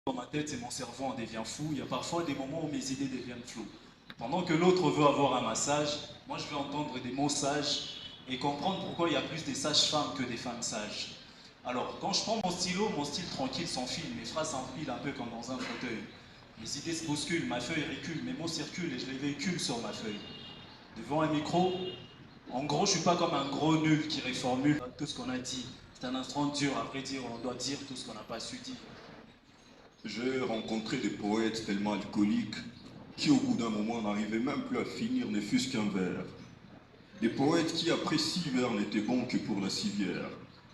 Dans ma tête et mon cerveau en devient fou. Il y a parfois des moments où mes idées deviennent floues. Pendant que l'autre veut avoir un massage, moi je veux entendre des mots sages et comprendre pourquoi il y a plus des sages-femmes que des femmes sages. Alors, quand je prends mon stylo, mon style tranquille s'enfile, mes phrases s'empilent un peu comme dans un fauteuil. Mes idées se bousculent, ma feuille recule, mes mots circulent et je les véhicule sur ma feuille. Devant un micro, en gros, je suis pas comme un gros nul qui réformule tout ce qu'on a dit. C'est un instrument dur, à vrai dire, on doit dire tout ce qu'on n'a pas su dire. J'ai rencontré des poètes tellement alcooliques qui, au bout d'un moment, n'arrivaient même plus à finir ne fût-ce qu'un vers. Des poètes qui, après 6 vers, n'étaient bons que pour la civière.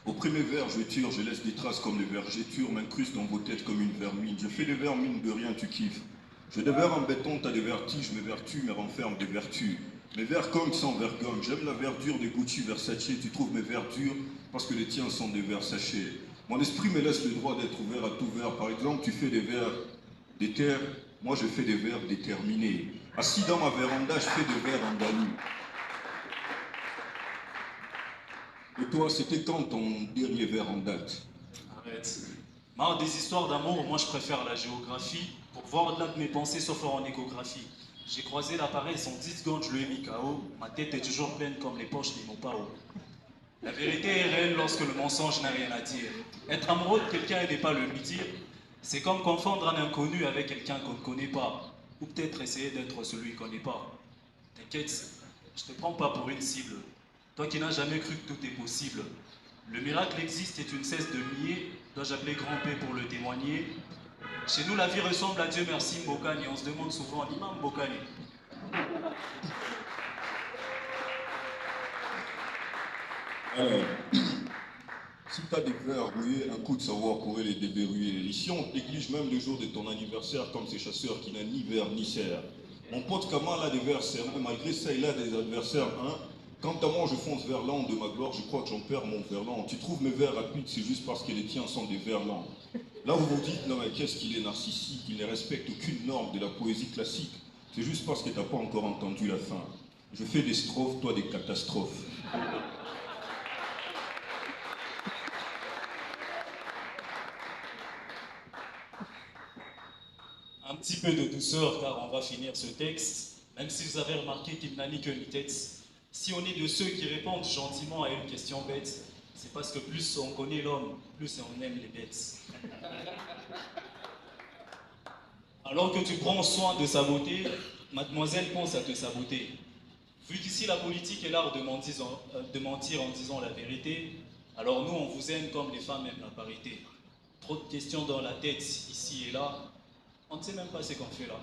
Au premier vers, je tire, je laisse des traces comme les vergétures, m'incruste dans vos têtes comme une vermine. Je fais des vers, mine de rien, tu kiffes. Je des vers en béton, t'as des vertiges, mes vertus me renferment des vertus. Mes vers cognent sans vergogne, j'aime la verdure des Gucci Versace, tu trouves mes vers durs parce que les tiens sont des vers sachés. Mon esprit me laisse le droit d'être ouvert à tout vers. Par exemple, tu fais des vers d'éther, moi je fais des vers déterminés. Assis dans ma véranda, je fais des vers andalous. Et toi, c'était quand ton dernier vers en date? Arrête. Marre des histoires d'amour, moi je préfère la géographie. Pour voir au-delà de mes pensées sauf en échographie. J'ai croisé l'appareil, son 10 secondes, je lui ai mis KO. Ma tête est toujours pleine comme les poches des Mopao. La vérité est réelle lorsque le mensonge n'a rien à dire. Être amoureux de quelqu'un et ne pas le lui dire, c'est comme confondre un inconnu avec quelqu'un qu'on ne connaît pas. Ou peut-être essayer d'être celui qu'on n'est pas. T'inquiète, je te prends pas pour une cible. Toi qui n'as jamais cru que tout est possible. Le miracle existe et tu ne cesses de nier. Dois-je appeler grand P pour le témoigner? Chez nous, la vie ressemble à Dieu merci Mbokani. On se demande souvent, l'imam Mbokani. Alors, si tu as des vers rouillés, un coup de savoir pourrait les déverrouiller. Ici, on néglige même le jour de ton anniversaire comme ces chasseurs qui n'ont ni vers ni serre. Mon pote Kamal a des vers serrés, malgré ça, il a des adversaires. Hein. Quant à moi, je fonce vers l'an de ma gloire, je crois que j'en perds mon verlan. Tu trouves mes vers rapides, c'est juste parce que les tiens sont des vers lents. Là, vous vous dites, non mais qu'est-ce qu'il est narcissique, il ne respecte aucune norme de la poésie classique. C'est juste parce que tu n'as pas encore entendu la fin. Je fais des strophes, toi des catastrophes. Un petit peu de douceur car on va finir ce texte. Même si vous avez remarqué qu'il n'a ni queue ni tête. Si on est de ceux qui répondent gentiment à une question bête, c'est parce que plus on connaît l'homme, plus on aime les bêtes. Alors que tu prends soin de sa beauté, mademoiselle pense à te saboter. Vu qu'ici la politique est l'art de mentir en disant la vérité, alors nous on vous aime comme les femmes aiment la parité. Trop de questions dans la tête, ici et là, on ne sait même pas ce qu'on fait là.